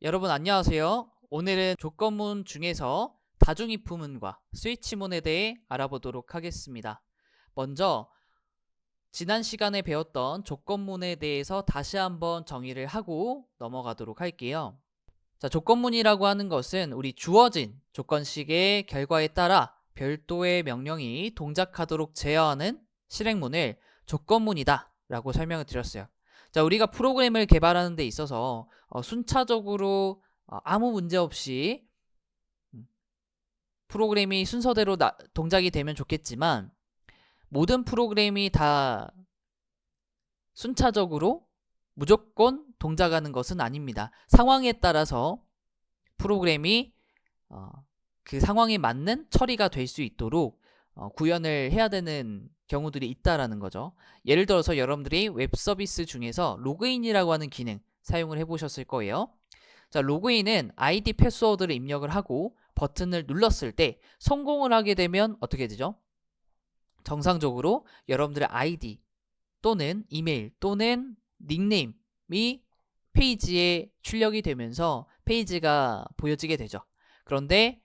여러분 안녕하세요. 오늘은 조건문 중에서 다중이품문과 스위치문에 대해 알아보도록 하겠습니다. 먼저 지난 시간에 배웠던 조건문에 대해서 다시 한번 정의를 하고 넘어가도록 할게요. 자, 조건문이라고 하는 것은 우리 주어진 조건식의 결과에 따라 별도의 명령이 동작하도록 제어하는 실행문을 조건문이다 라고 설명을 드렸어요. 자, 우리가 프로그램을 개발하는 데 있어서 순차적으로 아무 문제 없이 프로그램이 순서대로 동작이 되면 좋겠지만 모든 프로그램이 다 순차적으로 무조건 동작하는 것은 아닙니다. 상황에 따라서 프로그램이 그 상황에 맞는 처리가 될 수 있도록 구현을 해야 되는 경우들이 있다라는 거죠. 예를 들어서 여러분들이 웹 서비스 중에서 로그인이라고 하는 기능 사용을 해보셨을 거예요. 자, 로그인은 아이디 패스워드를 입력을 하고 버튼을 눌렀을 때 성공을 하게 되면 어떻게 되죠? 정상적으로 여러분들의 아이디 또는 이메일 또는 닉네임이 페이지에 출력이 되면서 페이지가 보여지게 되죠. 그런데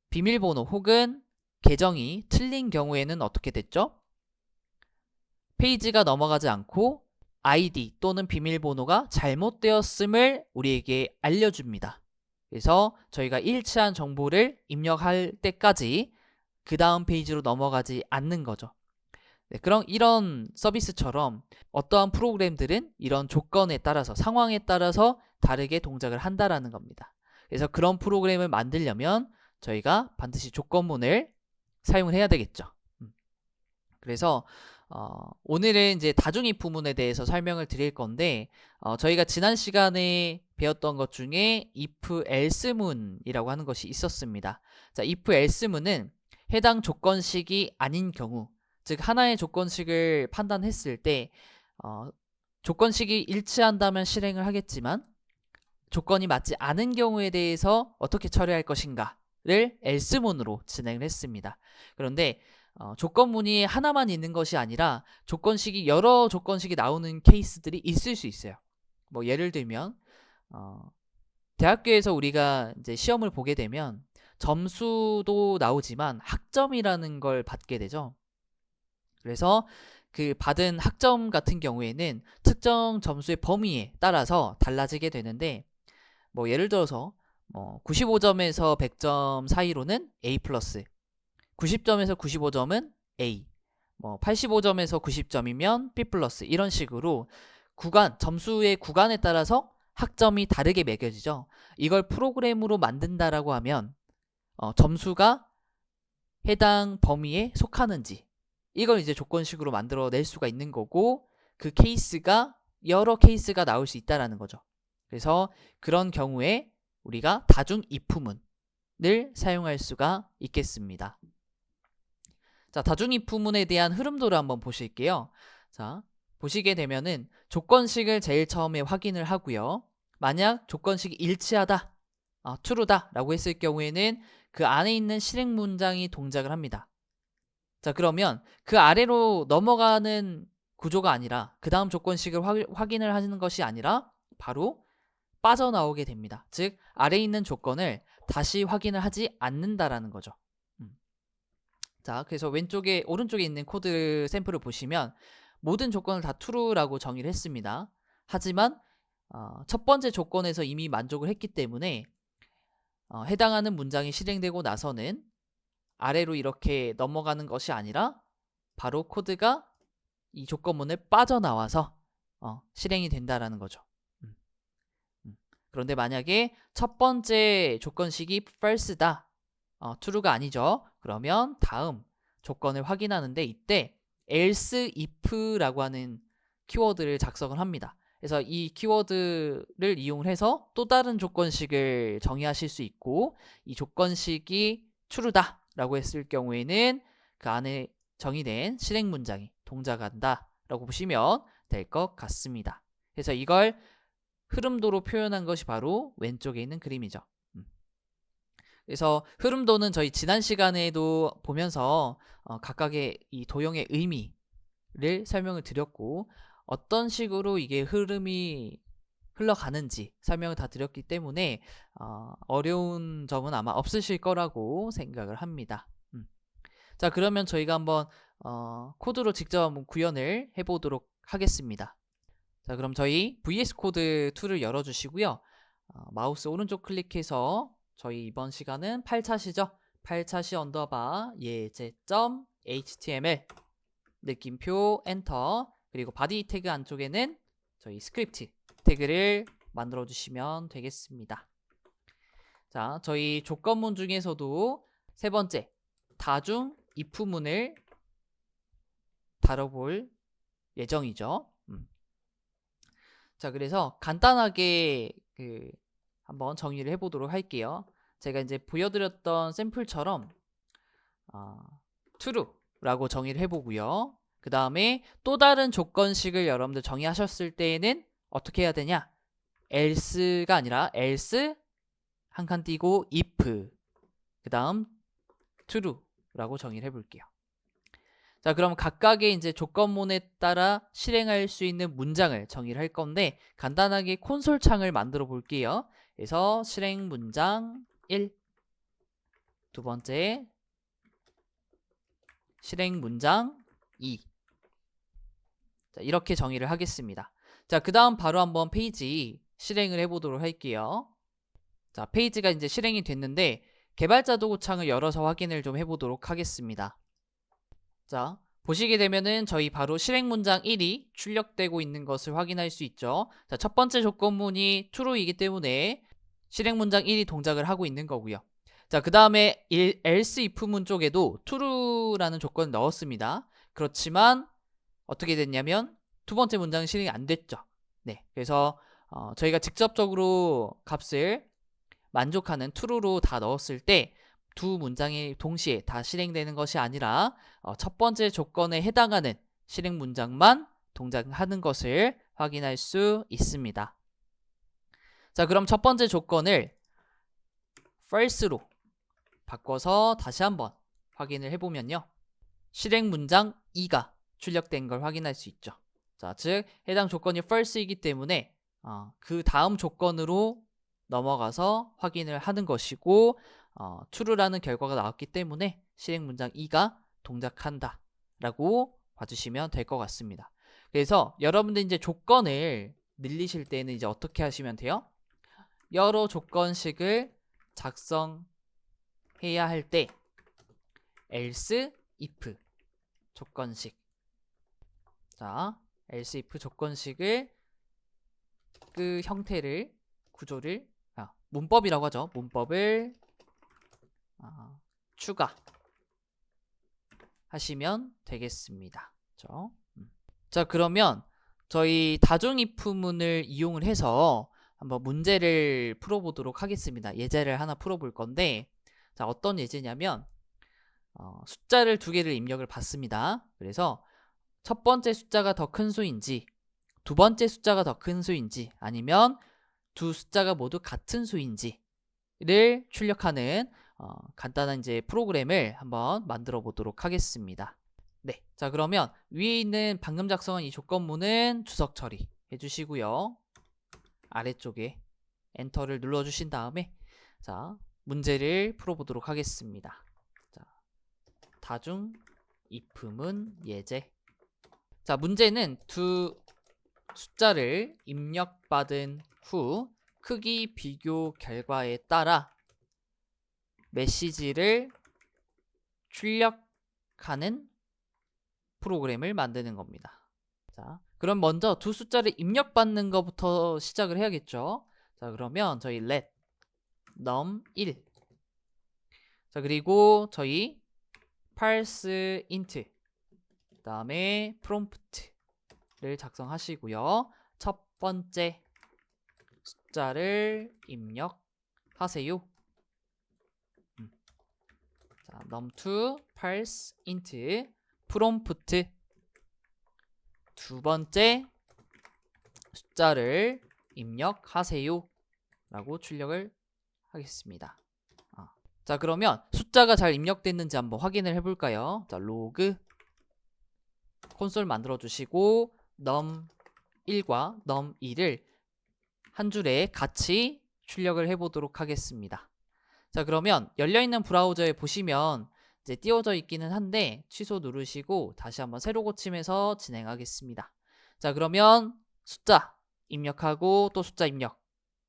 비밀번호 혹은 계정이 틀린 경우에는 어떻게 됐죠? 페이지가 넘어가지 않고 아이디 또는 비밀번호가 잘못되었음을 우리에게 알려줍니다. 그래서 저희가 일치한 정보를 입력할 때까지 그 다음 페이지로 넘어가지 않는 거죠. 네, 그럼 이런 서비스처럼 어떠한 프로그램들은 이런 조건에 따라서 상황에 따라서 다르게 동작을 한다라는 겁니다. 그래서 그런 프로그램을 만들려면 저희가 반드시 조건문을 사용을 해야 되겠죠. 그래서 오늘은 이제 다중이프문에 대해서 설명을 드릴 건데 저희가 지난 시간에 배웠던 것 중에 if else문이라고 하는 것이 있었습니다. 자, if else문은 해당 조건식이 아닌 경우, 즉 하나의 조건식을 판단했을 때 조건식이 일치한다면 실행을 하겠지만 조건이 맞지 않은 경우에 대해서 어떻게 처리할 것인가를 else문으로 진행을 했습니다. 그런데 조건문이 하나만 있는 것이 아니라 조건식이 여러 조건식이 나오는 케이스들이 있을 수 있어요. 뭐 예를 들면 대학교에서 우리가 이제 시험을 보게 되면 점수도 나오지만 학점이라는 걸 받게 되죠. 그래서 그 받은 학점 같은 경우에는 특정 점수의 범위에 따라서 달라지게 되는데 뭐 예를 들어서 95점에서 100점 사이로는 A+, 90점에서 95점은 A, 85점에서 90점이면 B+, 이런 식으로 점수의 구간에 따라서 학점이 다르게 매겨지죠. 이걸 프로그램으로 만든다라고 하면 점수가 해당 범위에 속하는지 이걸 이제 조건식으로 만들어낼 수가 있는 거고 그 케이스가 여러 케이스가 나올 수 있다라는 거죠. 그래서 그런 경우에 우리가 다중 if문을 사용할 수가 있겠습니다. 자, 다중 if문에 대한 흐름도를 한번 보실게요. 자, 보시게 되면은 조건식을 제일 처음에 확인을 하고요. 만약 조건식이 일치하다, true다 라고 했을 경우에는 그 안에 있는 실행 문장이 동작을 합니다. 자, 그러면 그 아래로 넘어가는 구조가 아니라 그 다음 조건식을 확인을 하는 것이 아니라 바로 빠져나오게 됩니다. 즉 아래에 있는 조건을 다시 확인을 하지 않는다라는 거죠. 자, 그래서 오른쪽에 있는 코드 샘플을 보시면 모든 조건을 다 true라고 정의를 했습니다. 하지만 첫 번째 조건에서 이미 만족을 했기 때문에 해당하는 문장이 실행되고 나서는 아래로 이렇게 넘어가는 것이 아니라 바로 코드가 이 조건문을 빠져나와서 실행이 된다라는 거죠. 그런데 만약에 첫 번째 조건식이 false다, true가 아니죠. 그러면 다음 조건을 확인하는데 이때 else if라고 하는 키워드를 작성을 합니다. 그래서 이 키워드를 이용을 해서 또 다른 조건식을 정의하실 수 있고 이 조건식이 true다 라고 했을 경우에는 그 안에 정의된 실행 문장이 동작한다 라고 보시면 될 것 같습니다. 그래서 이걸 흐름도로 표현한 것이 바로 왼쪽에 있는 그림이죠. 그래서 흐름도는 저희 지난 시간에도 보면서 각각의 이 도형의 의미를 설명을 드렸고 어떤 식으로 이게 흐름이 흘러가는지 설명을 다 드렸기 때문에 어려운 점은 아마 없으실 거라고 생각을 합니다. 자, 그러면 저희가 한번 코드로 직접 한번 구현을 해보도록 하겠습니다. 자, 그럼 저희 VS 코드 툴을 열어주시고요. 마우스 오른쪽 클릭해서 저희 이번 시간은 8차시죠? 8차시 언더바 예제.html 느낌표 엔터, 그리고 바디 태그 안쪽에는 저희 스크립트 태그를 만들어 주시면 되겠습니다. 자, 저희 조건문 중에서도 세 번째 다중 if문을 다뤄볼 예정이죠. 자, 그래서 간단하게 한번 정의를 해보도록 할게요. 제가 이제 보여드렸던 샘플처럼 true라고 정의를 해보고요. 그 다음에 또 다른 조건식을 여러분들 정의하셨을 때에는 어떻게 해야 되냐? else가 아니라 else 한 칸 띄고 if, 그 다음 true라고 정의를 해볼게요. 자, 그럼 각각의 이제 조건문에 따라 실행할 수 있는 문장을 정의를 할 건데 간단하게 콘솔 창을 만들어 볼게요. 그래서 실행 문장 1, 두 번째 실행 문장 2. 자, 이렇게 정의를 하겠습니다. 자, 그 다음 바로 한번 페이지 실행을 해보도록 할게요. 자, 페이지가 이제 실행이 됐는데 개발자 도구창을 열어서 확인을 좀 해보도록 하겠습니다. 자, 보시게 되면은 저희 바로 실행 문장 1이 출력되고 있는 것을 확인할 수 있죠. 자, 첫 번째 조건문이 true이기 때문에 실행 문장 1이 동작을 하고 있는 거고요. 자, 그 다음에 else if문 쪽에도 true라는 조건을 넣었습니다. 그렇지만 어떻게 됐냐면 두 번째 문장은 실행이 안 됐죠. 네, 그래서 저희가 직접적으로 값을 만족하는 true로 다 넣었을 때 두 문장이 동시에 다 실행되는 것이 아니라 첫 번째 조건에 해당하는 실행 문장만 동작하는 것을 확인할 수 있습니다. 자, 그럼 첫 번째 조건을 false로 바꿔서 다시 한번 확인을 해보면요. 실행 문장 2가 출력된 걸 확인할 수 있죠. 자, 즉 해당 조건이 false이기 때문에 그 다음 조건으로 넘어가서 확인을 하는 것이고 true라는 결과가 나왔기 때문에 실행 문장 2가 동작한다 라고 봐주시면 될 것 같습니다. 그래서 여러분들 이제 조건을 늘리실 때는 이제 어떻게 하시면 돼요? 여러 조건식을 작성해야 할 때 else if 조건식, 자, else if 조건식을 그 형태를 구조를 문법이라고 하죠. 문법을 추가 하시면 되겠습니다. 그렇죠? 자, 그러면 저희 다중 if문을 이용을 해서 한번 문제를 풀어보도록 하겠습니다. 예제를 하나 풀어볼 건데, 자, 어떤 예제냐면 숫자를 두 개를 입력을 받습니다. 그래서 첫 번째 숫자가 더 큰 수인지 두 번째 숫자가 더 큰 수인지 아니면 두 숫자가 모두 같은 수인지를 출력하는 간단한 이제 프로그램을 한번 만들어 보도록 하겠습니다. 네, 자, 그러면 위에 있는 방금 작성한 이 조건문은 주석 처리 해주시고요. 아래쪽에 엔터를 눌러주신 다음에 자, 문제를 풀어보도록 하겠습니다. 자, 다중 if문 예제. 자, 문제는 두 숫자를 입력받은 후 크기 비교 결과에 따라 메시지를 출력하는 프로그램을 만드는 겁니다. 자, 그럼 먼저 두 숫자를 입력받는 것부터 시작을 해야겠죠. 자, 그러면 저희 let num1, 자, 그리고 저희 parse int, 그 다음에 prompt를 작성하시고요. 첫 번째 숫자를 입력하세요. 자, num2 parse int prompt, 두 번째 숫자를 입력하세요 라고 출력을 하겠습니다. 자, 그러면 숫자가 잘 입력됐는지 한번 확인을 해볼까요? 자, 로그 콘솔 만들어 주시고 num1과 num2를 한 줄에 같이 출력을 해보도록 하겠습니다. 자, 그러면 열려있는 브라우저에 보시면 이제 띄워져 있기는 한데 취소 누르시고 다시 한번 새로 고침해서 진행하겠습니다. 자, 그러면 숫자 입력하고 또 숫자 입력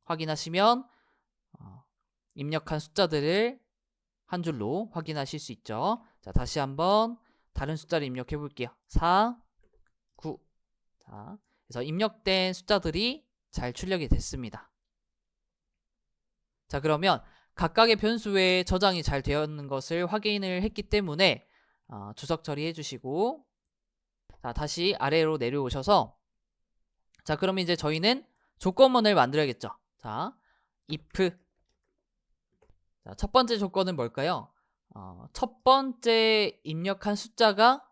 확인하시면 입력한 숫자들을 한 줄로 확인하실 수 있죠. 자, 다시 한번 다른 숫자를 입력해 볼게요. 4, 9. 자, 그래서 입력된 숫자들이 잘 출력이 됐습니다. 자, 그러면 각각의 변수에 저장이 잘 되어 있는 것을 확인을 했기 때문에 주석 처리해 주시고, 자, 다시 아래로 내려오셔서, 자, 그럼 이제 저희는 조건문을 만들어야겠죠. 자, if. 자, 첫 번째 조건은 뭘까요? 첫 번째 입력한 숫자가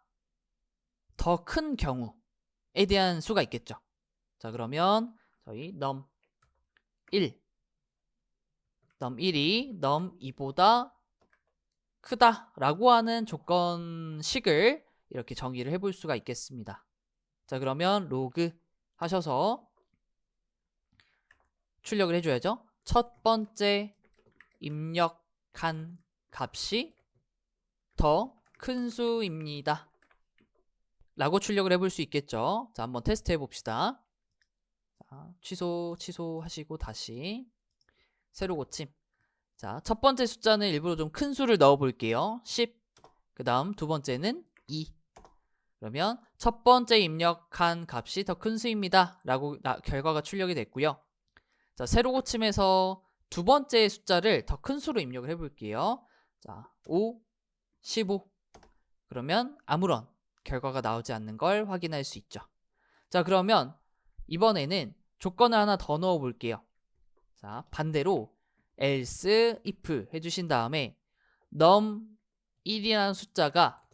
더 큰 경우에 대한 수가 있겠죠. 자, 그러면 저희 num1 num1이 num2보다 크다 라고 하는 조건식을 이렇게 정의를 해볼 수가 있겠습니다. 자, 그러면 로그 하셔서 출력을 해줘야죠. 첫 번째 입력한 값이 더 큰 수입니다 라고 출력을 해볼 수 있겠죠. 자, 한번 테스트 해봅시다. 자, 취소 하시고 다시 새로 고침. 자, 첫 번째 숫자는 일부러 좀 큰 수를 넣어 볼게요. 10. 그 다음 두 번째는 2. 그러면 첫 번째 입력한 값이 더 큰 수입니다 라고 결과가 출력이 됐고요. 자, 새로 고침해서 두 번째 숫자를 더 큰 수로 입력을 해 볼게요. 자, 5, 15. 그러면 아무런 결과가 나오지 않는 걸 확인할 수 있죠. 자, 그러면 이번에는 조건을 하나 더 넣어 볼게요. 자, 반대로 else if 해주신 다음에 num1이라는 숫자가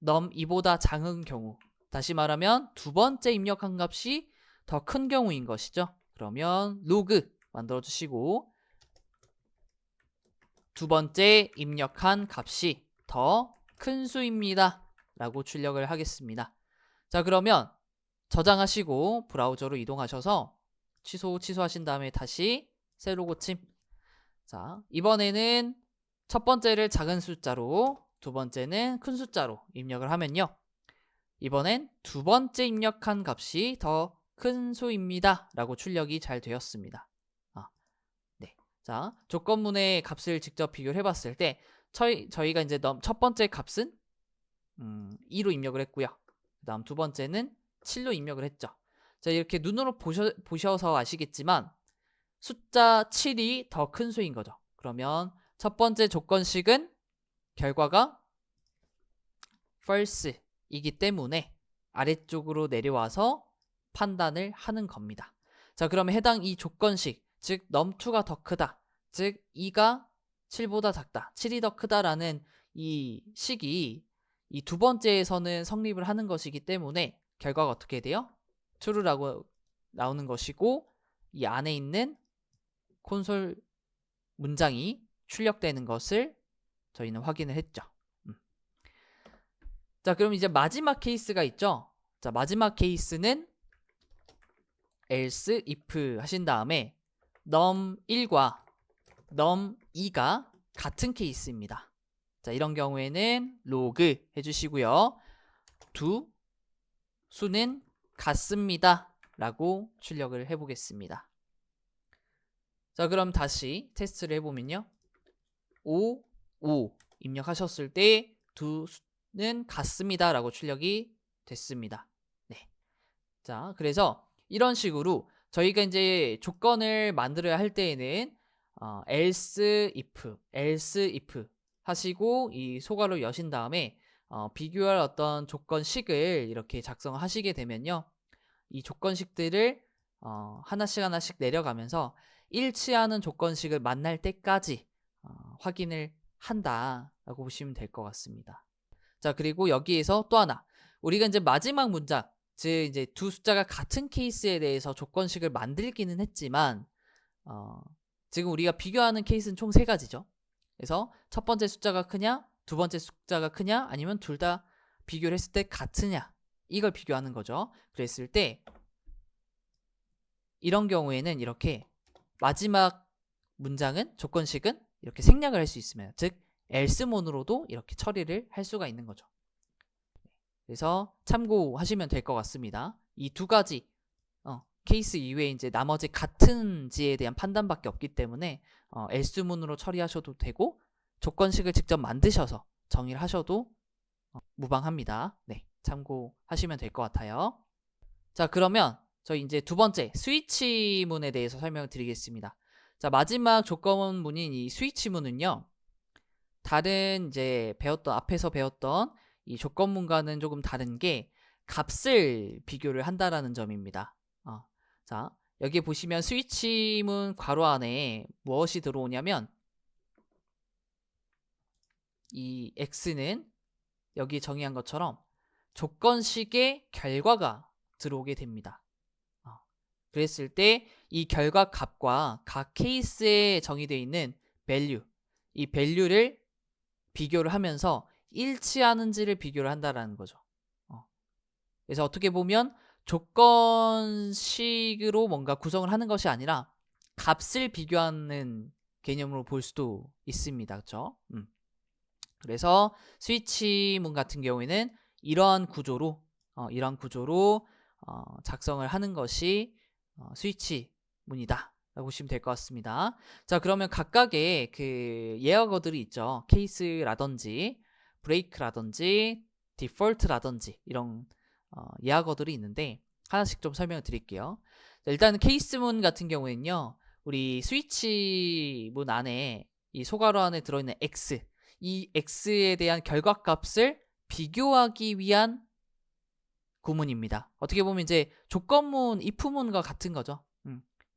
num2보다 작은 경우, 다시 말하면 두 번째 입력한 값이 더 큰 경우인 것이죠. 그러면 log 만들어 주시고 두 번째 입력한 값이 더 큰 수입니다 라고 출력을 하겠습니다. 자, 그러면 저장하시고 브라우저로 이동하셔서 취소하신 다음에 다시 새로 고침. 자, 이번에는 첫 번째를 작은 숫자로 두 번째는 큰 숫자로 입력을 하면요, 이번엔 두 번째 입력한 값이 더 큰 수입니다 라고 출력이 잘 되었습니다. 네. 자, 조건문의 값을 직접 비교를 해봤을 때 저희가 이제 첫 번째 값은 2로 입력을 했고요. 그 다음 두 번째는 7로 입력을 했죠. 자, 이렇게 눈으로 보셔서 아시겠지만 숫자 7이 더 큰 수인 거죠. 그러면 첫 번째 조건식은 결과가 false이기 때문에 아래쪽으로 내려와서 판단을 하는 겁니다. 자, 그러면 해당 이 조건식, 즉 num2가 더 크다, 즉 2가 7보다 작다, 7이 더 크다라는 이 식이 이 두 번째에서는 성립을 하는 것이기 때문에 결과가 어떻게 돼요? true라고 나오는 것이고 이 안에 있는 콘솔 문장이 출력되는 것을 저희는 확인을 했죠. 자, 그럼 이제 마지막 케이스가 있죠. 자, 마지막 케이스는 else if 하신 다음에 num1과 num2가 같은 케이스입니다. 자, 이런 경우에는 log 해주시고요. 두 수는 같습니다 라고 출력을 해보겠습니다. 자, 그럼 다시 테스트를 해보면요, 5, 5 입력하셨을 때 두 수는 같습니다 라고 출력이 됐습니다. 네. 자, 그래서 이런 식으로 저희가 이제 조건을 만들어야 할 때에는 else if 하시고 이 소괄호 여신 다음에 비교할 어떤 조건식을 이렇게 작성하시게 되면요, 이 조건식들을 하나씩 내려가면서 일치하는 조건식을 만날 때까지 확인을 한다라고 보시면 될 것 같습니다. 자, 그리고 여기에서 또 하나, 우리가 이제 마지막 문장, 즉 이제 두 숫자가 같은 케이스에 대해서 조건식을 만들기는 했지만 지금 우리가 비교하는 케이스는 총 3가지죠. 그래서 첫 번째 숫자가 크냐, 두 번째 숫자가 크냐, 아니면 둘 다 비교를 했을 때 같으냐, 이걸 비교하는 거죠. 그랬을 때 이런 경우에는 이렇게 마지막 문장은 조건식은 이렇게 생략을 할 수 있으면, 즉 else문으로도 이렇게 처리를 할 수가 있는 거죠. 그래서 참고하시면 될 것 같습니다. 이 두 가지 케이스 이외에 이제 나머지 같은지에 대한 판단밖에 없기 때문에 else문으로 처리하셔도 되고 조건식을 직접 만드셔서 정의를 하셔도 무방합니다. 네, 참고하시면 될 것 같아요. 자, 그러면 저희 이제 두 번째 스위치문에 대해서 설명을 드리겠습니다. 자, 마지막 조건문인 이 스위치문은요, 다른 이제 앞에서 배웠던 이 조건문과는 조금 다른 게 값을 비교를 한다라는 점입니다. 자, 여기 보시면 스위치문 괄호 안에 무엇이 들어오냐면 이 x는 여기 정의한 것처럼 조건식의 결과가 들어오게 됩니다. 그랬을 때 이 결과 값과 각 케이스에 정의되어 있는 value, 이 value를 비교를 하면서 일치하는지를 비교를 한다라는 거죠. 그래서 어떻게 보면 조건식으로 뭔가 구성을 하는 것이 아니라 값을 비교하는 개념으로 볼 수도 있습니다. 그렇죠? 그래서 스위치문 같은 경우에는 이러한 구조로 작성을 하는 것이 스위치문이다 라고 보시면 될 것 같습니다. 자, 그러면 각각의 그 예어거들이 있죠. 케이스라든지 브레이크라든지 디폴트라든지 이런 예어거들이 있는데 하나씩 좀 설명을 드릴게요. 자, 일단 케이스문 같은 경우에는요, 우리 스위치문 안에 이 소괄호 안에 들어있는 x, 이 x에 대한 결과값을 비교하기 위한 구문입니다. 어떻게 보면 이제 조건문, if문과 같은 거죠.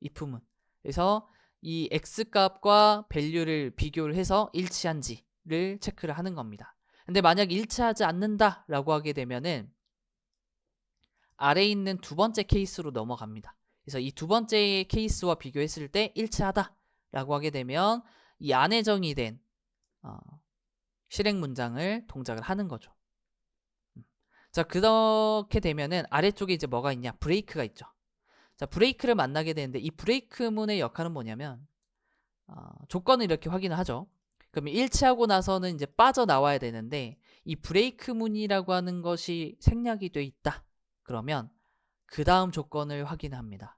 if문. 그래서 이 x값과 value를 비교를 해서 일치한지를 체크를 하는 겁니다. 근데 만약 일치하지 않는다라고 하게 되면은 아래에 있는 두 번째 케이스로 넘어갑니다. 그래서 이 두 번째 케이스와 비교했을 때 일치하다라고 하게 되면 이 안에 정의된 실행 문장을 동작을 하는 거죠. 자, 그렇게 되면은 아래쪽에 이제 뭐가 있냐? 브레이크가 있죠. 자, 브레이크를 만나게 되는데 이 브레이크문의 역할은 뭐냐면 조건을 이렇게 확인을 하죠. 그러면 일치하고 나서는 이제 빠져나와야 되는데 이 브레이크문이라고 하는 것이 생략이 돼 있다. 그러면 그 다음 조건을 확인합니다.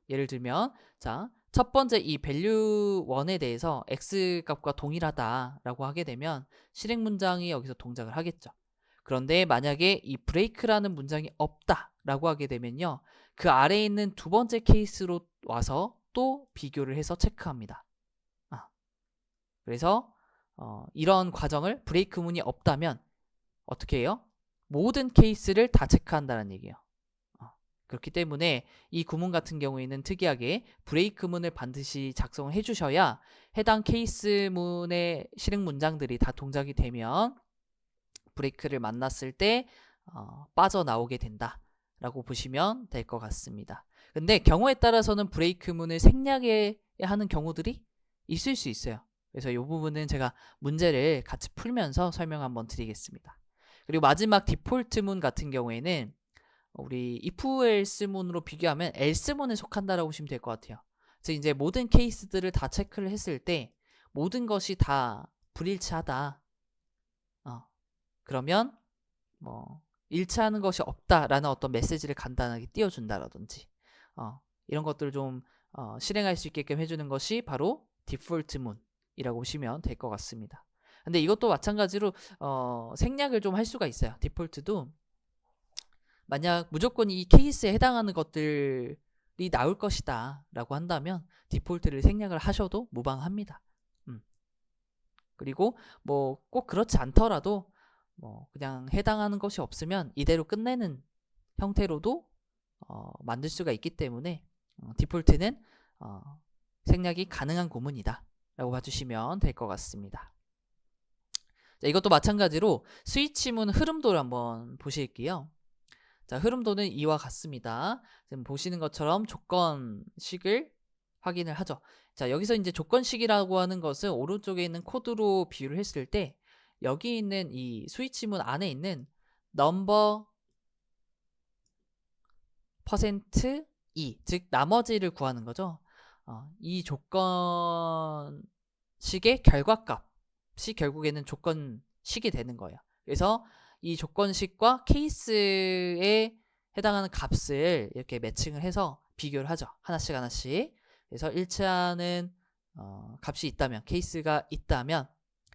예를 들면 자, 첫 번째 이 value 1에 대해서 x값과 동일하다라고 하게 되면 실행 문장이 여기서 동작을 하겠죠. 그런데 만약에 이 브레이크라는 문장이 없다라고 하게 되면요, 그 아래에 있는 두 번째 케이스로 와서 또 비교를 해서 체크합니다. 그래서 이런 과정을 브레이크문이 없다면 어떻게 해요? 모든 케이스를 다 체크한다는 얘기예요. 그렇기 때문에 이 구문 같은 경우에는 특이하게 브레이크문을 반드시 작성을 해주셔야 해당 케이스문의 실행 문장들이 다 동작이 되면 브레이크를 만났을 때 빠져나오게 된다라고 보시면 될 것 같습니다. 근데 경우에 따라서는 브레이크문을 생략해야 하는 경우들이 있을 수 있어요. 그래서 이 부분은 제가 문제를 같이 풀면서 설명 한번 드리겠습니다. 그리고 마지막 디폴트문 같은 경우에는 우리 if else문으로 비교하면 else문에 속한다라고 보시면 될 것 같아요. 즉 이제 모든 케이스들을 다 체크를 했을 때 모든 것이 다 불일치하다. 그러면 뭐 일치하는 것이 없다라는 어떤 메시지를 간단하게 띄워준다라든지 이런 것들을 좀 실행할 수 있게끔 해주는 것이 바로 디폴트문이라고 보시면 될 것 같습니다. 근데 이것도 마찬가지로 생략을 좀 할 수가 있어요. 디폴트도 만약 무조건 이 케이스에 해당하는 것들이 나올 것이다 라고 한다면 디폴트를 생략을 하셔도 무방합니다. 그리고 뭐 꼭 그렇지 않더라도 뭐 그냥 해당하는 것이 없으면 이대로 끝내는 형태로도 만들 수가 있기 때문에 디폴트는 생략이 가능한 구문이다 라고 봐주시면 될 것 같습니다. 자, 이것도 마찬가지로 스위치문 흐름도를 한번 보실게요. 자, 흐름도는 이와 같습니다. 지금 보시는 것처럼 조건식을 확인을 하죠. 자, 여기서 이제 조건식이라고 하는 것은 오른쪽에 있는 코드로 비유를 했을 때 여기 있는 이 스위치문 안에 있는 넘버 퍼센트 2, 즉 나머지를 구하는 거죠. 이 조건식의 결과값이 결국에는 조건식이 되는 거예요. 그래서 이 조건식과 케이스에 해당하는 값을 이렇게 매칭을 해서 비교를 하죠. 하나씩 하나씩. 그래서 일치하는 값이 있다면, 케이스가 있다면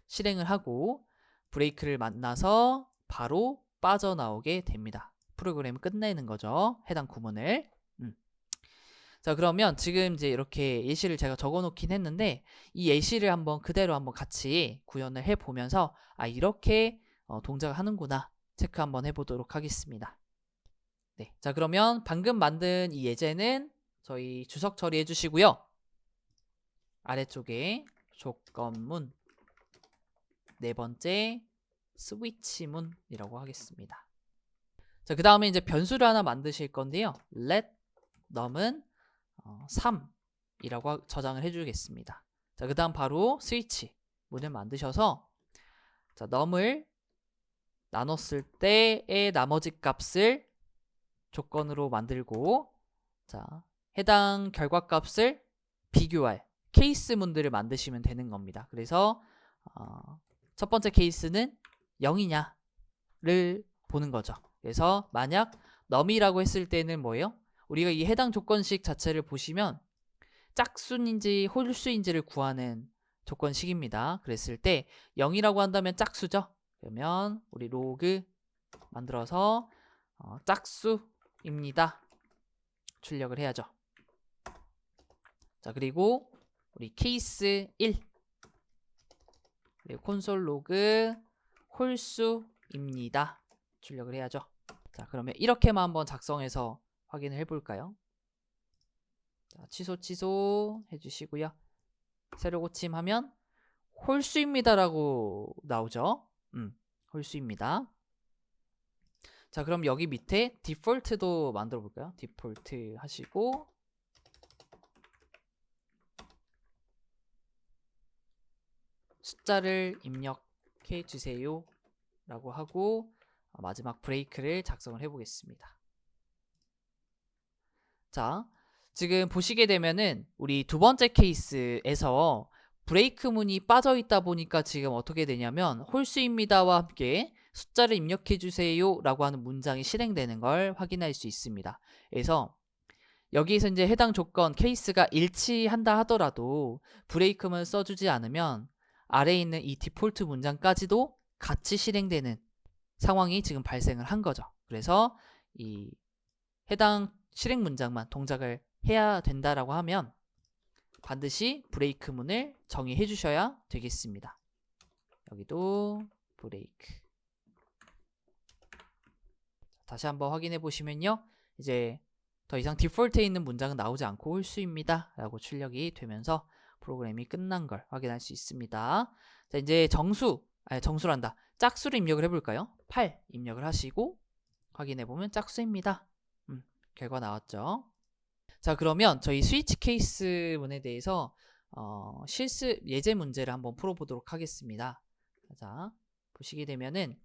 실행을 하고 브레이크를 만나서 바로 빠져나오게 됩니다. 프로그램을 끝내는 거죠. 해당 구문을. 자, 그러면 지금 이제 이렇게 예시를 제가 적어 놓긴 했는데 이 예시를 한번 그대로 한번 같이 구현을 해 보면서 이렇게 동작을 하는구나 체크 한번 해 보도록 하겠습니다. 네. 자, 그러면 방금 만든 이 예제는 저희 주석 처리해 주시고요. 아래쪽에 조건문, 네 번째 스위치문이라고 하겠습니다. 자, 그 다음에 이제 변수를 하나 만드실 건데요. let num은 3이라고 저장을 해주겠습니다. 자, 그 다음 바로 스위치 문을 만드셔서 자, num을 나눴을 때의 나머지 값을 조건으로 만들고 자, 해당 결과값을 비교할 케이스 문들을 만드시면 되는 겁니다. 그래서 첫 번째 케이스는 0이냐를 보는 거죠. 그래서 만약 num이라고 했을 때는 뭐예요? 우리가 이 해당 조건식 자체를 보시면 짝수인지 홀수인지를 구하는 조건식입니다. 그랬을 때 0이라고 한다면 짝수죠. 그러면 우리 로그 만들어서 짝수입니다. 출력을 해야죠. 자, 그리고 우리 케이스 1 그리고 콘솔 로그 홀수입니다. 출력을 해야죠. 자, 그러면 이렇게만 한번 작성해서 확인을 해볼까요? 자, 취소 해주시고요. 새로 고침하면 홀수입니다라고 나오죠. 홀수입니다. 자, 그럼 여기 밑에 디폴트도 만들어 볼까요? 디폴트 하시고 숫자를 입력해 주세요 라고 하고 마지막 브레이크를 작성을 해 보겠습니다. 자, 지금 보시게 되면은 우리 두 번째 케이스에서 브레이크 문이 빠져 있다 보니까 지금 어떻게 되냐면 홀수입니다와 함께 숫자를 입력해 주세요 라고 하는 문장이 실행되는 걸 확인할 수 있습니다. 그래서 여기에서 이제 해당 조건 케이스가 일치한다 하더라도 브레이크문 써주지 않으면 아래에 있는 이 디폴트 문장까지도 같이 실행되는 상황이 지금 발생을 한 거죠. 그래서 이 해당 실행 문장만 동작을 해야 된다라고 하면 반드시 브레이크 문을 정의해 주셔야 되겠습니다. 여기도 브레이크. 다시 한번 확인해 보시면요. 이제 더 이상 디폴트에 있는 문장은 나오지 않고 홀수입니다 라고 출력이 되면서 프로그램이 끝난 걸 확인할 수 있습니다. 자, 이제 정수란다. 짝수를 입력을 해볼까요? 8 입력을 하시고 확인해보면 짝수입니다. 결과 나왔죠. 자, 그러면 저희 스위치 케이스 문에 대해서 예제 문제를 한번 풀어보도록 하겠습니다. 자, 보시게 되면은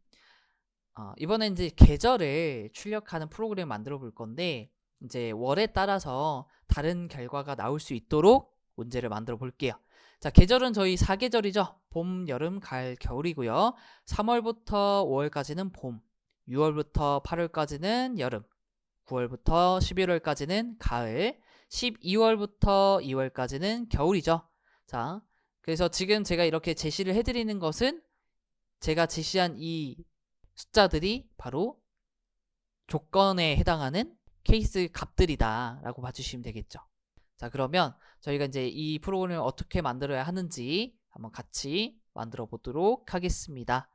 이번엔 이제 계절을 출력하는 프로그램을 만들어 볼 건데 이제 월에 따라서 다른 결과가 나올 수 있도록 문제를 만들어 볼게요. 자, 계절은 저희 4계절이죠. 봄, 여름, 가을, 겨울이고요. 3월부터 5월까지는 봄, 6월부터 8월까지는 여름, 9월부터 11월까지는 가을, 12월부터 2월까지는 겨울이죠. 자, 그래서 지금 제가 이렇게 제시를 해드리는 것은 제가 제시한 이 숫자들이 바로 조건에 해당하는 케이스 값들이다 라고 봐주시면 되겠죠. 자, 그러면 저희가 이제 이 프로그램을 어떻게 만들어야 하는지 한번 같이 만들어 보도록 하겠습니다.